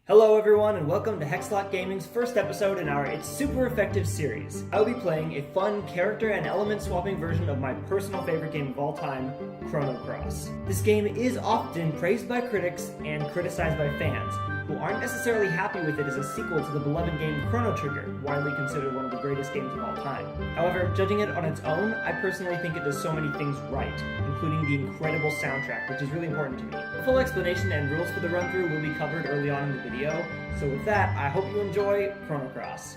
Hello everyone and welcome to HexLocke Gaming's first episode in our It's Super Effective series. I will be playing a fun character and element swapping version of my personal favorite game of all time, Chrono Cross. This game is often praised by critics and criticized by fans, who aren't necessarily happy with it as a sequel to the beloved game Chrono Trigger, widely considered one of the greatest games of all time. However, judging it on its own, I personally think it does so many things right, including the incredible soundtrack, which is really important to me. A full explanation and rules for the run-through will be covered early on in the video, so with that, I hope you enjoy Chrono Cross.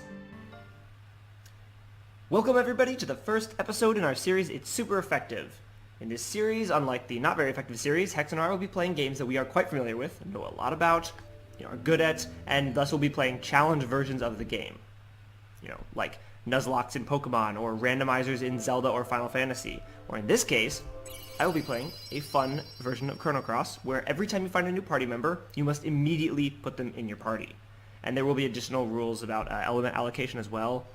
Welcome everybody to the first episode in our series It's Super Effective. In this series, unlike the not very effective series, HexLocke will be playing games that we are quite familiar with, know a lot about, are good at, and thus will be playing challenge versions of the game. Like Nuzlockes in Pokemon, or randomizers in Zelda or Final Fantasy. Or in this case, I will be playing a fun version of Chrono Cross, where every time you find a new party member, you must immediately put them in your party. And there will be additional rules about element allocation as well,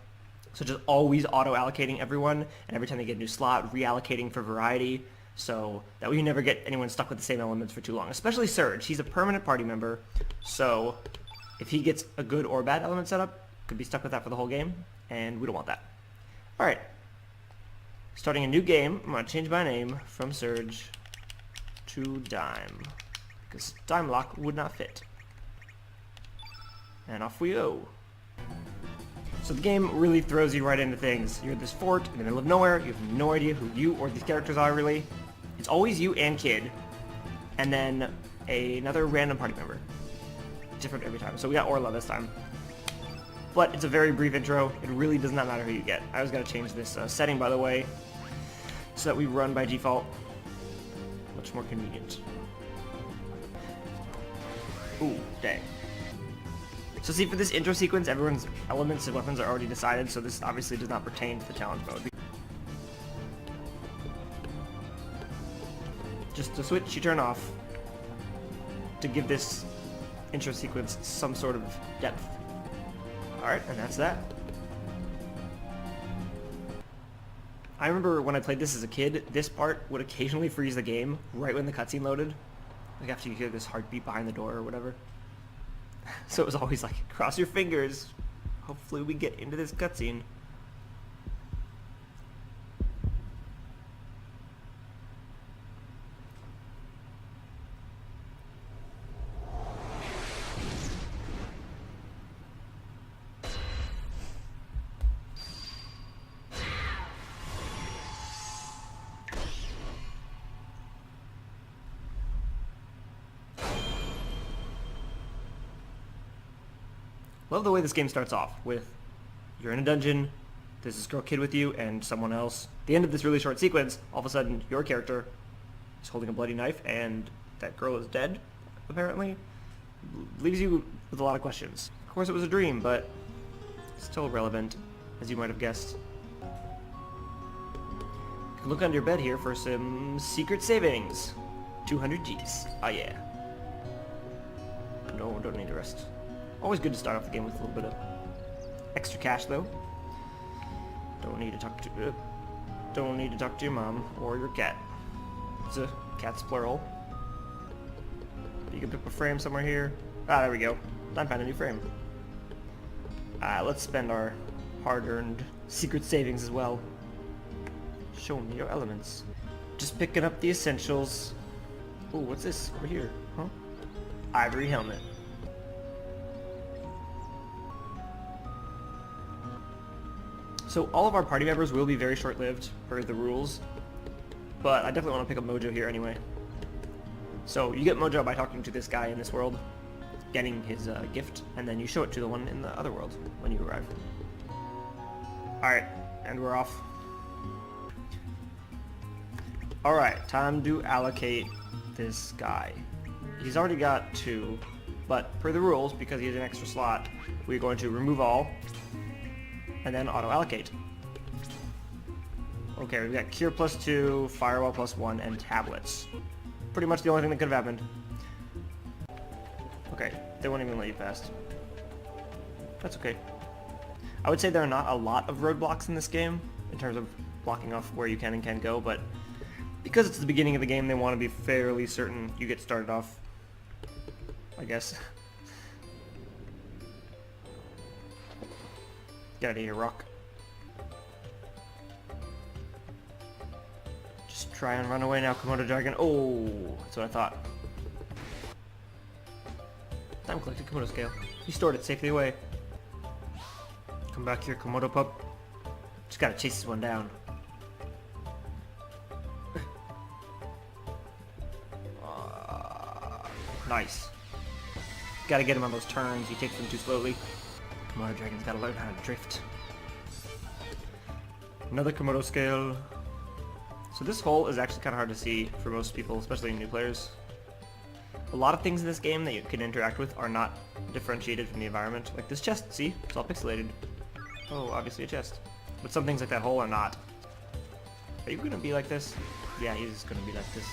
such as always auto-allocating everyone, and every time they get a new slot, reallocating for variety, so that way you never get anyone stuck with the same elements for too long. Especially Surge. He's a permanent party member, so if he gets a good or bad element setup, could be stuck with that for the whole game, and we don't want that. Alright. Starting a new game, I'm going to change my name from Surge to Dyme, because Dymelocke would not fit. And off we go. So the game really throws you right into things. You're at this fort in the middle of nowhere, you have no idea who you or these characters are really. It's always you and Kid, and then another random party member. Different every time. So we got Orla this time. But it's a very brief intro, it really does not matter who you get. I always got to change this setting, by the way, so that we run by default. Much more convenient. Ooh, dang. So see, for this intro sequence, everyone's elements and weapons are already decided, so this obviously does not pertain to the challenge mode. Just the switch you turn off to give this intro sequence some sort of depth. Alright, and that's that. I remember when I played this as a kid, this part would occasionally freeze the game right when the cutscene loaded. Like after you hear this heartbeat behind the door or whatever. So it was always like, cross your fingers. Hopefully we get into this cutscene. Love the way this game starts off with you're in a dungeon, there's this girl Kid with you and someone else. At the end of this really short sequence, all of a sudden your character is holding a bloody knife and that girl is dead, apparently. Leaves you with a lot of questions. Of course it was a dream, but still relevant, as you might have guessed. You can look under your bed here for some secret savings. 200 Gs. Oh yeah. No, don't need to rest. Always good to start off the game with a little bit of extra cash, though. Don't need to talk to your mom or your cat. It's a cat's plural. You can pick a frame somewhere here. Ah, there we go. I found a new frame. Let's spend our hard-earned secret savings as well. Show me your elements. Just picking up the essentials. Ooh, what's this over here? Huh? Ivory helmet. So all of our party members will be very short-lived per the rules, but I definitely want to pick up Mojo here anyway. So you get Mojo by talking to this guy in this world, getting his gift, and then you show it to the one in the other world when you arrive. Alright, and we're off. Alright, time to allocate this guy. He's already got 2, but per the rules, because he has an extra slot, we're going to remove all, and then auto-allocate. Okay, we've got Cure +2, Firewall +1, and Tablets. Pretty much the only thing that could have happened. Okay, they won't even let you past. That's okay. I would say there are not a lot of roadblocks in this game, in terms of blocking off where you can and can't go, but because it's the beginning of the game, they want to be fairly certain you get started off, I guess. Get out of here, rock. Just try and run away now, Komodo Dragon. Oh, that's what I thought. Time collected Komodo scale. He stored it safely away. Come back here, Komodo pup. Just gotta chase this one down. Nice. Gotta get him on those turns. He takes them too slowly. Komodo Dragon's gotta learn how to drift. Another Komodo scale. So this hole is actually kind of hard to see for most people, especially new players. A lot of things in this game that you can interact with are not differentiated from the environment. Like this chest, see? It's all pixelated. Oh, obviously a chest. But some things like that hole are not. Are you gonna be like this? Yeah, he's gonna be like this.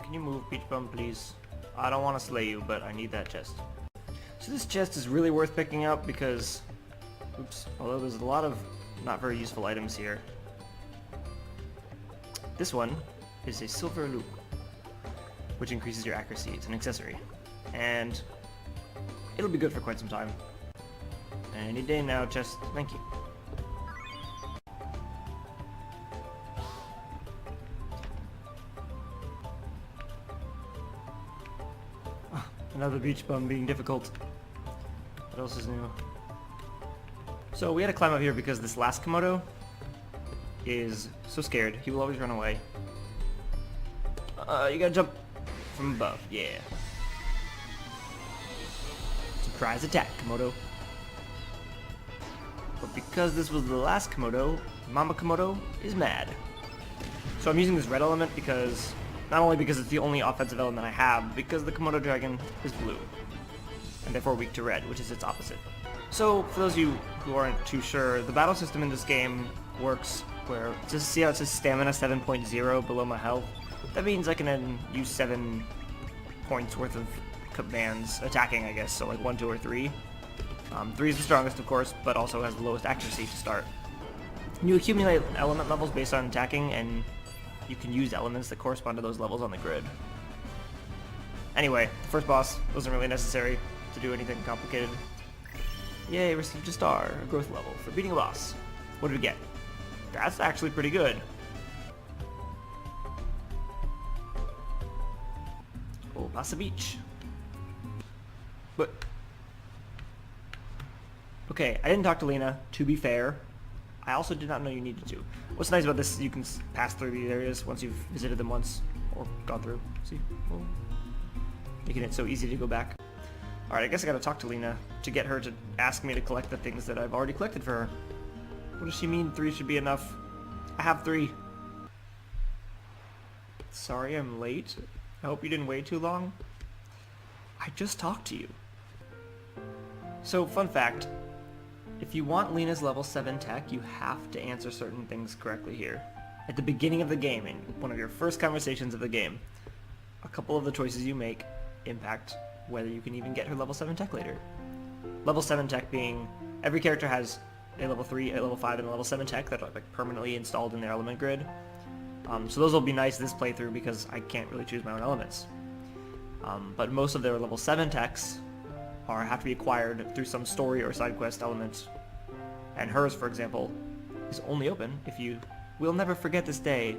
Can you move, Peach Bum, please? I don't want to slay you, but I need that chest. So this chest is really worth picking up because, oops, although there's a lot of not very useful items here. This one is a silver loop, which increases your accuracy. It's an accessory. And it'll be good for quite some time. Any day now, chest. Thank you. Another beach bum being difficult. What else is new? So we had to climb up here because this last Komodo is so scared. He will always run away. You gotta jump from above. Yeah. Surprise attack, Komodo. But because this was the last Komodo, Mama Komodo is mad. So I'm using this red element because not only because it's the only offensive element I have, but because the Komodo Dragon is blue, and therefore weak to red, which is its opposite. So, for those of you who aren't too sure, the battle system in this game works where, just see how it says stamina 7.0 below my health? That means I can then use 7 points worth of commands, attacking I guess, so like 1, 2, or 3. 3 is the strongest of course, but also has the lowest accuracy to start. You accumulate element levels based on attacking, and you can use elements that correspond to those levels on the grid. Anyway, the first boss wasn't really necessary to do anything complicated. Yay, received a star, a growth level, for beating a boss. What did we get? That's actually pretty good. Oh, Pasa Beach. But okay, I didn't talk to Lena, to be fair. I also did not know you needed to. What's nice about this is you can pass through these areas once you've visited them once, or gone through. See? Oh. Making it so easy to go back. Alright, I guess I gotta talk to Lena to get her to ask me to collect the things that I've already collected for her. What does she mean 3 should be enough? I have 3. Sorry I'm late. I hope you didn't wait too long. I just talked to you. So, fun fact. If you want Lena's level 7 tech, you have to answer certain things correctly here. At the beginning of the game, in one of your first conversations of the game, a couple of the choices you make impact whether you can even get her level 7 tech later. Level 7 tech being, every character has a level 3, a level 5, and a level 7 tech that are like permanently installed in their element grid. So those will be nice this playthrough because I can't really choose my own elements. But most of their level 7 techs have to be acquired through some story or side quest element. And hers, for example, is only open if you will never forget this day.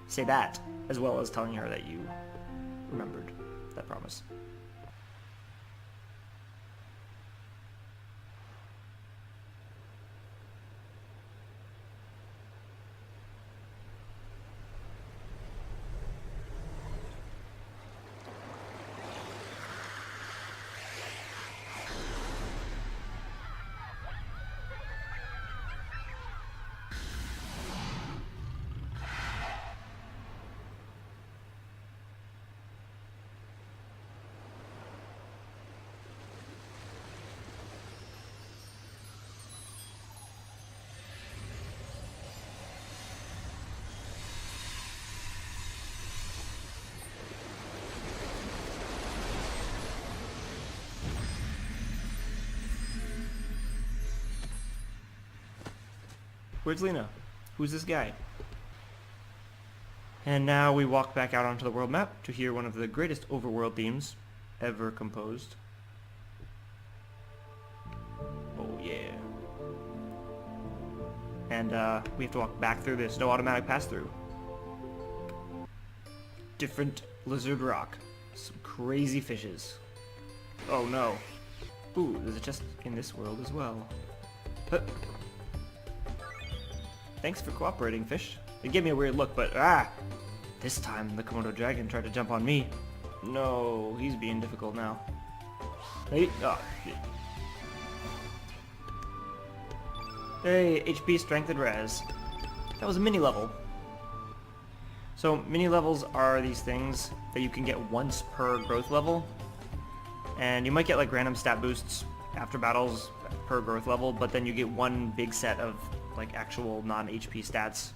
Say that, as well as telling her that you remembered that promise. Where's Lena? Who's this guy? And now we walk back out onto the world map to hear one of the greatest overworld themes ever composed. Oh yeah. And we have to walk back through this. No automatic pass-through. Different lizard rock. Some crazy fishes. Oh no. Ooh, there's a chest in this world as well. Huh. Thanks for cooperating, fish. It gave me a weird look, but this time the Komodo dragon tried to jump on me. No, he's being difficult now. Hey, Hey, HP, strength, and res. That was a mini level. So mini levels are these things that you can get once per growth level, and you might get like random stat boosts after battles per growth level, but then you get one big set of like actual non-HP stats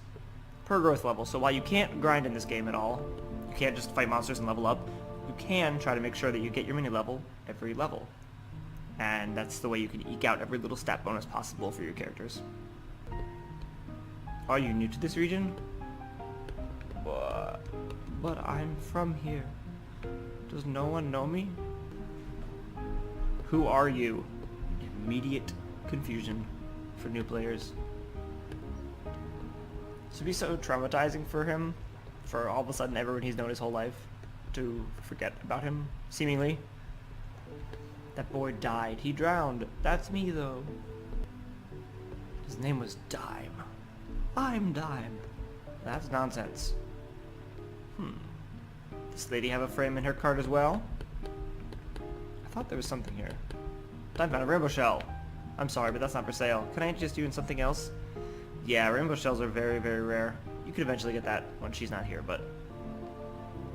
per growth level. So while you can't grind in this game at all, you can't just fight monsters and level up, you can try to make sure that you get your mini level every level. And that's the way you can eke out every little stat bonus possible for your characters. Are you new to this region? But I'm from here. Does no one know me? Who are you? Immediate confusion for new players. This would be so traumatizing for him, for all of a sudden everyone he's known his whole life to forget about him, seemingly. That boy died. He drowned. That's me, though. His name was Dime. I'm Dime. That's nonsense. Does lady have a frame in her cart as well? I thought there was something here. Dime found a rainbow shell. I'm sorry, but that's not for sale. Can I interest you in something else? Yeah, rainbow shells are very, very rare. You could eventually get that when she's not here, but...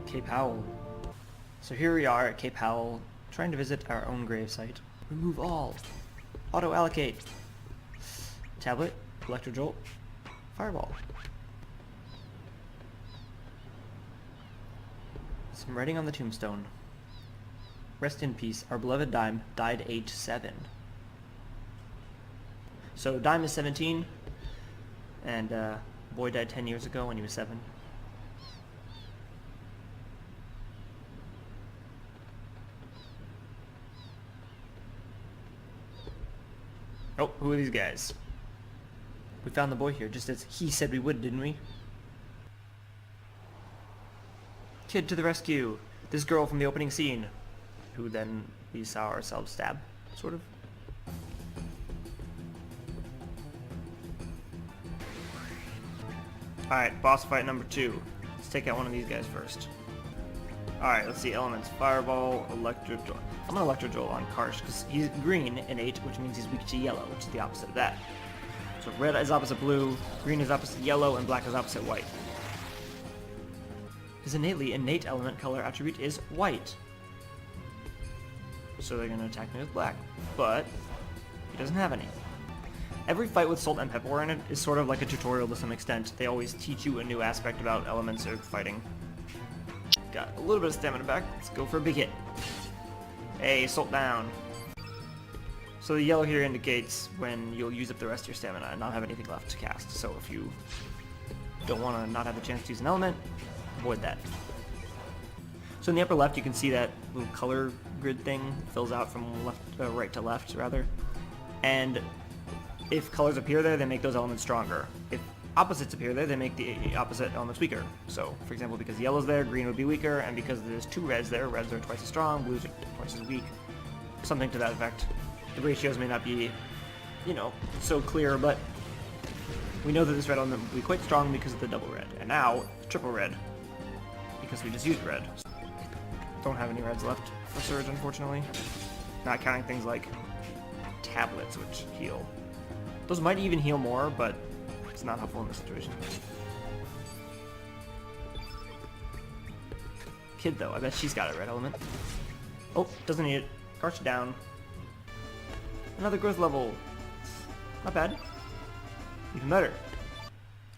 Cape Howell. So here we are at Cape Howell, trying to visit our own gravesite. Remove all. Auto-allocate. Tablet. Electrojolt. Fireball. Some writing on the tombstone. Rest in peace. Our beloved Dime died age 7. So Dime is 17, and boy died 10 years ago when he was 7. Oh, who are these guys? We found the boy here, just as he said we would, didn't we? Kid to the rescue! This girl from the opening scene, who then we saw ourselves stab, sort of. Alright, boss fight number 2. Let's take out one of these guys first. Alright, let's see elements. Fireball, Electrojolt. I'm gonna Electrojolt on Karsh, because he's green innate, which means he's weak to yellow, which is the opposite of that. So red is opposite blue, green is opposite yellow, and black is opposite white. His innate element color attribute is white. So they're gonna attack me with black, but he doesn't have any. Every fight with Salt and Pepper in it is sort of like a tutorial to some extent. They always teach you a new aspect about elements of fighting. Got a little bit of stamina back. Let's go for a big hit. Hey, Salt down. So the yellow here indicates when you'll use up the rest of your stamina and not have anything left to cast. So if you don't want to not have the chance to use an element, avoid that. So in the upper left you can see that little color grid thing fills out from right to left, rather. And if colors appear there, they make those elements stronger. If opposites appear there, they make the opposite elements weaker. So, for example, because yellow's there, green would be weaker, and because there's 2 reds there, reds are twice as strong, blues are twice as weak. Something to that effect. The ratios may not be, so clear, but we know that this red element will be quite strong because of the double red. And now, triple red, because we just used red. Don't have any reds left for Surge, unfortunately. Not counting things like tablets, which heal. Those might even heal more, but it's not helpful in this situation. Kid, though, I bet she's got a red element. Oh, doesn't need it. Karsh down. Another growth level. Not bad. Even better.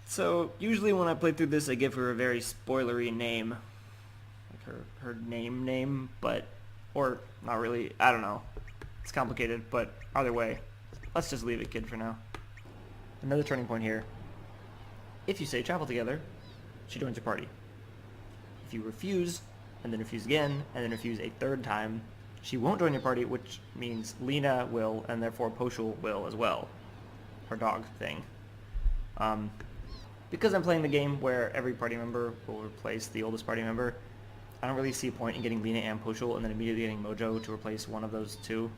So, usually when I play through this, I give her a very spoilery name. Like her name, but... Or, not really. I don't know. It's complicated, but either way. Let's just leave it, kid, for now. Another turning point here. If you say travel together, she joins your party. If you refuse, and then refuse again, and then refuse a 3rd time, she won't join your party, which means Lena will, and therefore Poshul will as well. Her dog thing. Because I'm playing the game where every party member will replace the oldest party member, I don't really see a point in getting Lena and Poshul and then immediately getting Mojo to replace one of those two.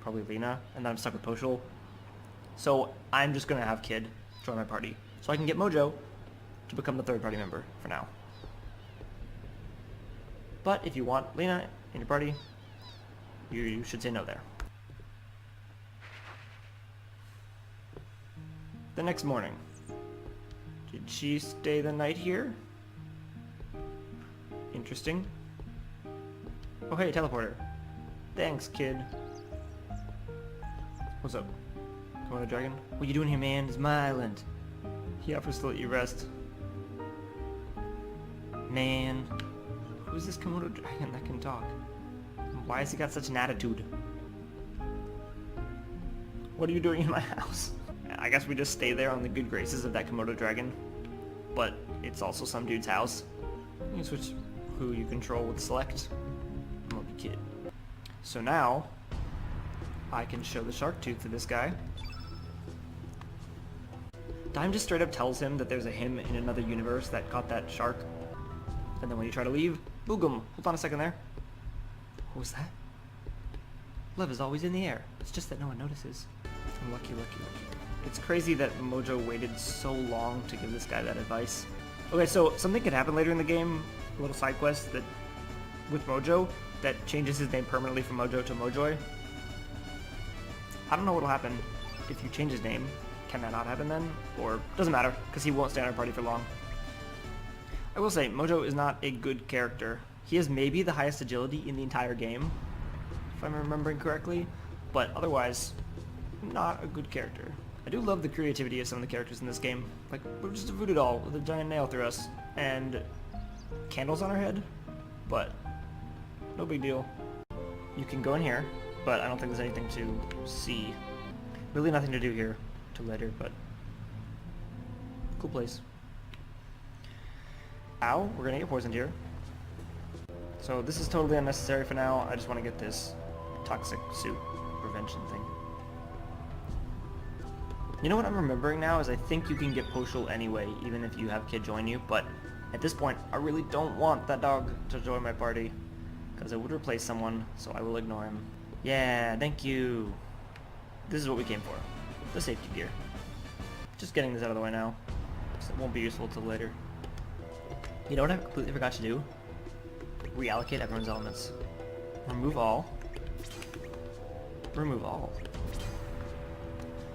Probably Lena, and then I'm stuck with Poshul. So I'm just going to have Kid join my party, so I can get Mojo to become the third party member for now. But if you want Lena in your party, you should say no there. The next morning. Did she stay the night here? Interesting. Oh hey, teleporter. Thanks, Kid. What's up? Komodo dragon? What you doing here, man? It's my island. He offers to let you rest. Man. Who's this Komodo dragon that can talk? Why has he got such an attitude? What are you doing in my house? I guess we just stay there on the good graces of that Komodo dragon. But it's also some dude's house. You can switch who you control with select. I'm gonna be Kid. So now, I can show the shark tooth to this guy. Dime just straight up tells him that there's a him in another universe that caught that shark. And then when you try to leave, boogum! Hold on a second there. What was that? Love is always in the air. It's just that no one notices. I'm lucky. It's crazy that Mojo waited so long to give this guy that advice. Okay, so something could happen later in the game, a little side quest that with Mojo that changes his name permanently from Mojo to Mojoy. I don't know what'll happen if you change his name. Can that not happen then? Or doesn't matter, because he won't stay on our party for long. I will say, Mojo is not a good character. He has maybe the highest agility in the entire game, if I'm remembering correctly, but otherwise, not a good character. I do love the creativity of some of the characters in this game. Like, we're just a voodoo doll with a giant nail through us, and candles on our head, but no big deal. You can go in here, but I don't think there's anything to see. Really nothing to do here till later, but cool place. Ow, we're gonna get poisoned here. So this is totally unnecessary for now. I just want to get this toxic suit prevention thing. You know what I'm remembering now is I think you can get Poshul anyway, even if you have Kid join you, but at this point, I really don't want that dog to join my party, because it would replace someone, so I will ignore him. Yeah, thank you. This is what we came for. The safety gear. Just getting this out of the way now, so it won't be useful till later. You know what I completely forgot to do? Reallocate everyone's elements. Remove all. Remove all.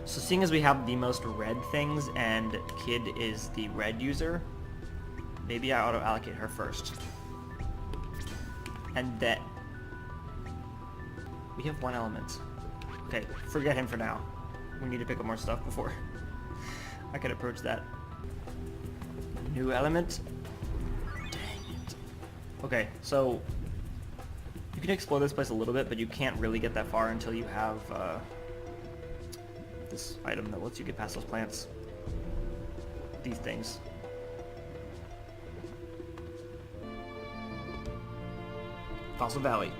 So seeing as we have the most red things and Kid is the red user, maybe I auto-allocate her first. And then we have one element. Okay, forget him for now. We need to pick up more stuff before I can approach that. New element. Okay, so you can explore this place a little bit, but you can't really get that far until you have this item that lets you get past those plants. These things. Fossil Valley.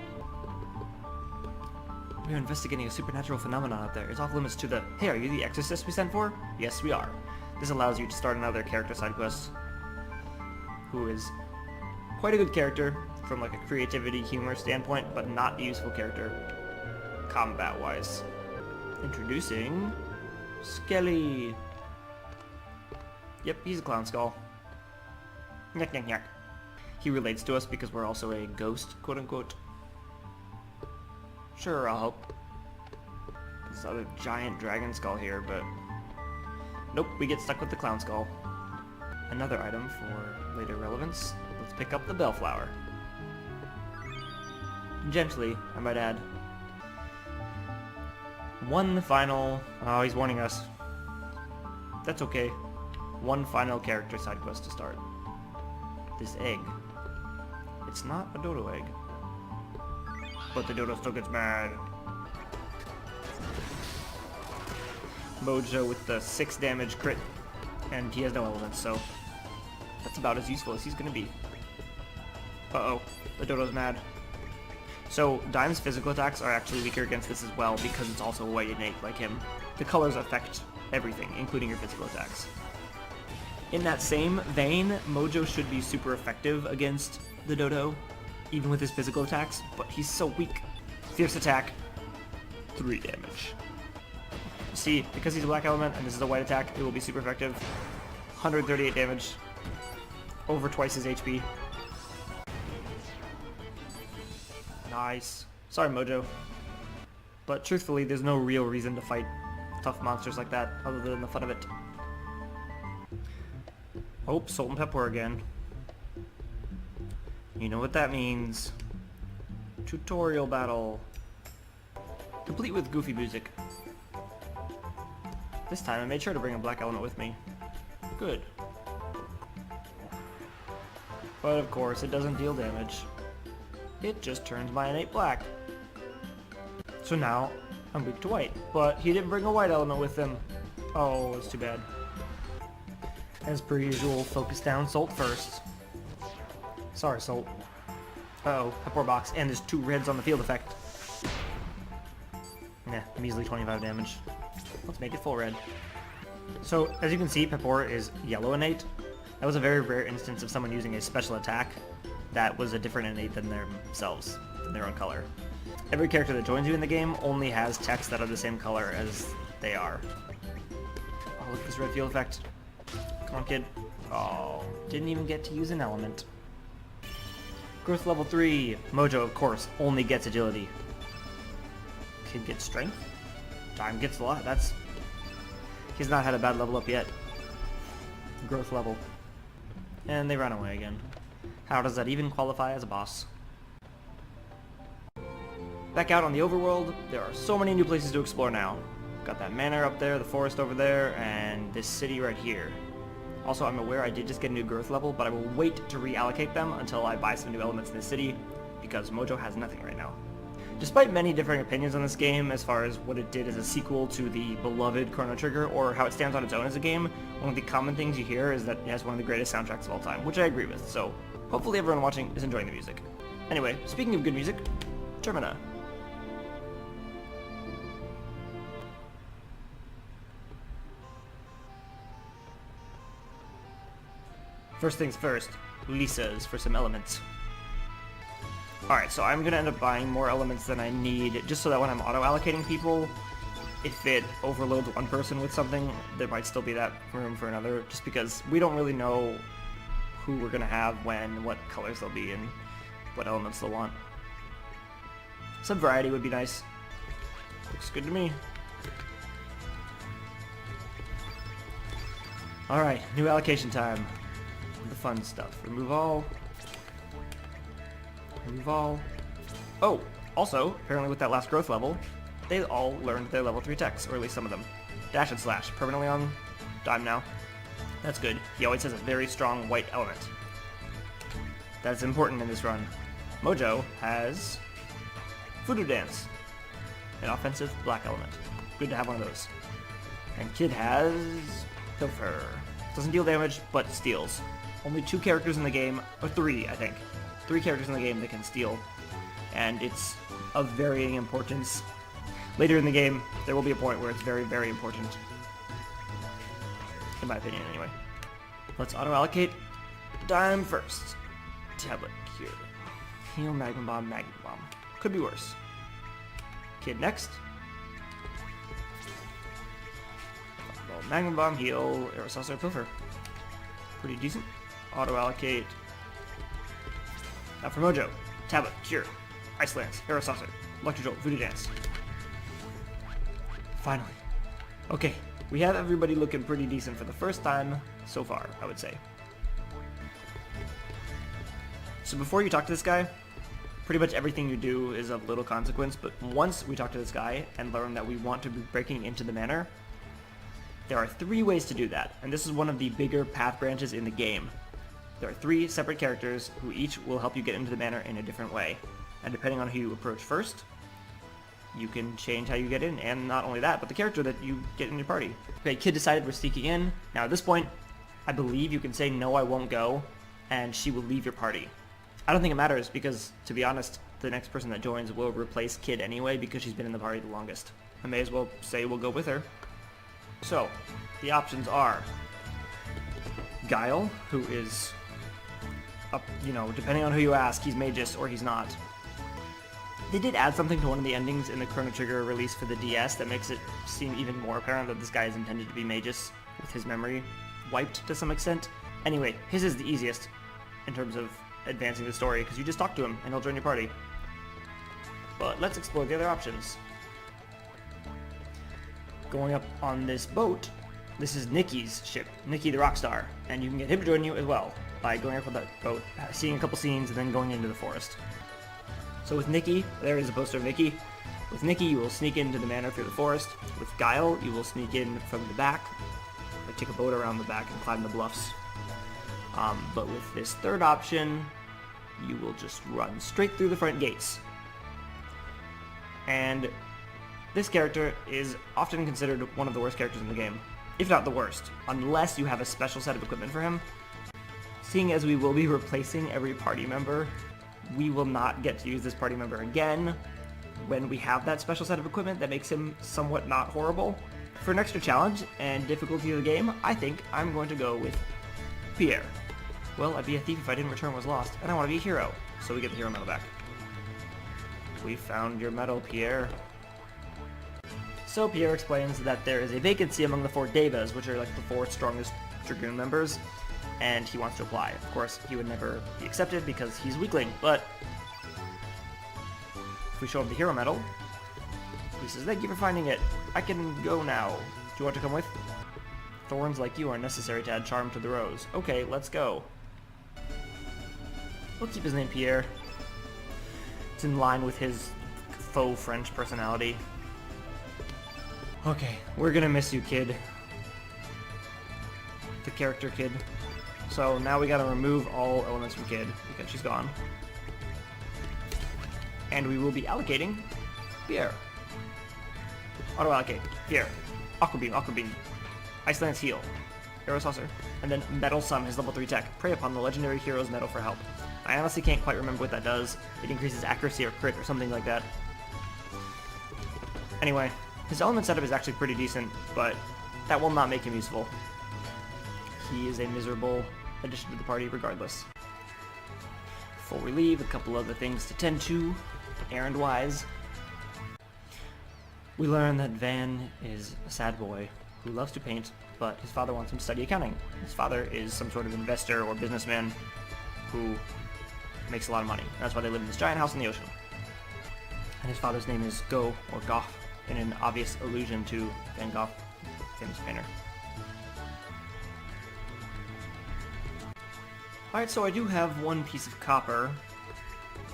We are investigating a supernatural phenomenon out there. It's off limits to the, hey, are you the exorcist we sent for? Yes, we are. This allows you to start another character side quest who is quite a good character from like a creativity, humor standpoint, but not a useful character combat-wise. Introducing Skelly. Yep, he's a clown skull. Nyak nyak nyak. He relates to us because we're also a ghost, quote-unquote. Sure, I'll help. There's other giant dragon skull here, but nope, we get stuck with the clown skull. Another item for later relevance. Let's pick up the bellflower. Gently, I might add. One final... Oh, he's warning us. That's okay. One final character side quest to start. This egg. It's not a dodo egg. But the dodo still gets mad. Mojo with the 6 damage crit. And he has no elements, so that's about as useful as he's gonna be. Uh-oh. The dodo's mad. So Dime's physical attacks are actually weaker against this as well because it's also a white innate like him. The colors affect everything, including your physical attacks. In that same vein, Mojo should be super effective against the Dodo, even with his physical attacks, but he's so weak. Fierce attack, 3 damage. See, because he's a black element and this is a white attack, it will be super effective. 138 damage, over twice his HP. Nice. Sorry, Mojo. But truthfully, there's no real reason to fight tough monsters like that, other than the fun of it. Oh, Salt and Pepper again. You know what that means. Tutorial battle. Complete with goofy music. This time I made sure to bring a black element with me. Good. But of course, it doesn't deal damage. It just turns my innate black. So now, I'm weak to white. But he didn't bring a white element with him. Oh, it's too bad. As per usual, focus down Salt first. Sorry, Salt. Uh-oh, Pepper box, and there's 2 reds on the field effect. Nah, measly 25 damage. Let's make it full red. So, as you can see, Pepper is yellow innate. That was a very rare instance of someone using a special attack that was a different innate than themselves, than their own color. Every character that joins you in the game only has techs that are the same color as they are. Oh, look at this red field effect. Come on, kid. Oh, didn't even get to use an element. Growth level 3. Mojo, of course, only gets agility. Kid gets strength. Dime gets a lot. He's not had a bad level up yet. Growth level. And they ran away again. How does that even qualify as a boss? Back out on the overworld, there are so many new places to explore now. Got that manor up there, the forest over there, and this city right here. Also, I'm aware I did just get a new growth level, but I will wait to reallocate them until I buy some new elements in the city, because Mojo has nothing right now. Despite many differing opinions on this game as far as what it did as a sequel to the beloved Chrono Trigger, or how it stands on its own as a game, one of the common things you hear is that it has one of the greatest soundtracks of all time, which I agree with, so hopefully everyone watching is enjoying the music. Anyway, speaking of good music, Termina. First things first, Lisa's for some elements. Alright, so I'm going to end up buying more elements than I need, just so that when I'm auto-allocating people, if it overloads one person with something, there might still be that room for another, just because we don't really know who we're going to have when, what colors they'll be, and what elements they'll want. Some variety would be nice. Looks good to me. Alright, new allocation time. The fun stuff. Remove all. Remove all. Oh, also, apparently with that last growth level, they all learned their level 3 techs, or at least some of them. Dash and Slash, permanently on Dime now. That's good. He always has a very strong white element. That's important in this run. Mojo has Voodoo Dance, an offensive black element. Good to have one of those. And Kid has Pilfer. Doesn't deal damage, but steals. Only 2 characters in the game, or 3, I think. 3 characters in the game that can steal, and it's of varying importance. Later in the game, there will be a point where it's very, very important. In my opinion, anyway. Let's auto-allocate Dime first. Tablet, Cure. Heal, Magnum Bomb, Magnum Bomb. Could be worse. Kid next. Well, Magnum Bomb, Heal, Aerosaucer, Pilfer. Pretty decent. Auto-allocate. Now for Mojo. Tablet, Cure, Ice Lance, Aerosaucer, Electro Jolt, Voodoo Dance. Finally. Okay, we have everybody looking pretty decent for the first time so far, I would say. So before you talk to this guy, pretty much everything you do is of little consequence, but once we talk to this guy and learn that we want to be breaking into the manor, there are 3 ways to do that, and this is one of the bigger path branches in the game. There are 3 separate characters who each will help you get into the manor in a different way, and depending on who you approach first, you can change how you get in, and not only that, but the character that you get in your party. Okay, Kid decided we're sneaking in. Now at this point, I believe you can say, no, I won't go, and she will leave your party. I don't think it matters, because, to be honest, the next person that joins will replace Kid anyway because she's been in the party the longest. I may as well say we'll go with her. So, the options are Guile, who is, depending on who you ask, he's Magus or he's not. They did add something to one of the endings in the Chrono Trigger release for the DS that makes it seem even more apparent that this guy is intended to be Magus, with his memory wiped to some extent. Anyway, his is the easiest in terms of advancing the story, because you just talk to him and he'll join your party. But let's explore the other options. Going up on this boat, this is Nikki's ship, Nikki the Rockstar, and you can get him to join you as well by going up on that boat, seeing a couple scenes, and then going into the forest. So with Nikki, there is a poster of Nikki. With Nikki, you will sneak into the manor through the forest. With Guile, you will sneak in from the back, like take a boat around the back and climb the bluffs. But with this third option, you will just run straight through the front gates. And this character is often considered one of the worst characters in the game, if not the worst, unless you have a special set of equipment for him. Seeing as we will be replacing every party member, we will not get to use this party member again when we have that special set of equipment that makes him somewhat not horrible. For an extra challenge and difficulty of the game, I think I'm going to go with Pierre. Well, I'd be a thief if I didn't return what was lost, and I want to be a hero, so we get the hero medal back. We found your medal, Pierre. So Pierre explains that there is a vacancy among the 4 Devas, which are like the 4 strongest Dragoon members, and he wants to apply. Of course, he would never be accepted because he's weakling, but if we show him the hero medal, he says, "Thank you for finding it. I can go now. Do you want to come with? Thorns like you are necessary to add charm to the rose. Okay, let's go." We'll keep his name Pierre. It's in line with his faux French personality. Okay, we're gonna miss you, Kid. The character Kid. So now we gotta remove all elements from Kid, because she's gone. And we will be allocating Pierre. Auto-allocate. Pierre. Aqua Beam, Aqua Beam. Ice Lance Heal. Arrow Saucer. And then Metal Sun, his level 3 tech. Prey upon the legendary hero's medal for help. I honestly can't quite remember what that does. It increases accuracy or crit or something like that. Anyway, his element setup is actually pretty decent, but that will not make him useful. He is a miserable addition to the party regardless. Before we leave, a couple other things to tend to, errand-wise. We learn that Van is a sad boy who loves to paint, but his father wants him to study accounting. His father is some sort of investor or businessman who makes a lot of money. That's why they live in this giant house in the ocean. And his father's name is Go, or Gough, in an obvious allusion to Van Gogh, famous painter. Alright, so I do have one piece of copper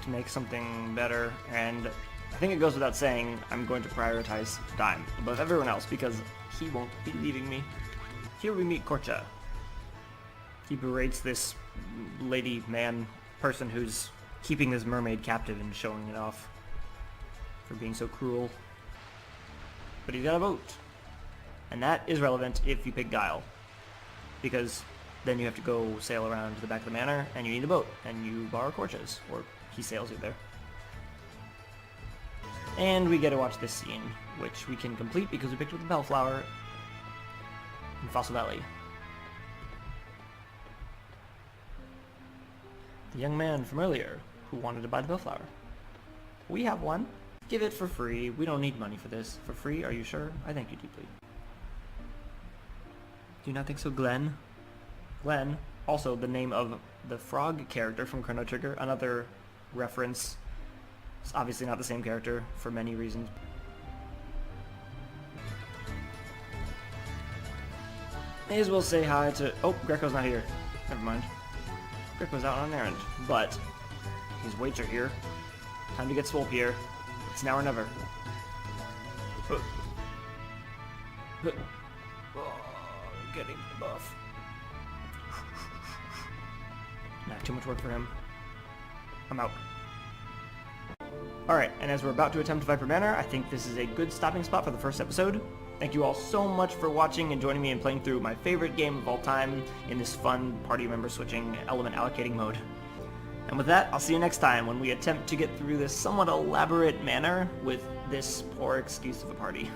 to make something better, and I think it goes without saying I'm going to prioritize Dime above everyone else because he won't be leaving me. Here we meet Korcha. He berates this lady man person who's keeping this mermaid captive and showing it off for being so cruel. But he's got a boat. And that is relevant if you pick Guile, because then you have to go sail around to the back of the manor and you need a boat and you borrow Korcha's, or he sails you there. And we get to watch this scene, which we can complete because we picked up the Bellflower in Fossil Valley. The young man from earlier who wanted to buy the Bellflower. We have one. Give it for free. We don't need money for this. For free? Are you sure? I thank you deeply. Do you not think so, Glenn? Glenn, also the name of the frog character from Chrono Trigger, another reference. It's obviously not the same character for many reasons. May as well say hi to... Oh, Greco's not here. Never mind. Greco's out on an errand, but his weights are here. Time to get swole here. It's now or never. Oh, getting buff. Nah, too much work for him. I'm out. Alright, and as we're about to attempt Viper Manor, I think this is a good stopping spot for the first episode. Thank you all so much for watching and joining me in playing through my favorite game of all time in this fun party member switching element allocating mode. And with that, I'll see you next time when we attempt to get through this somewhat elaborate manner with this poor excuse of a party.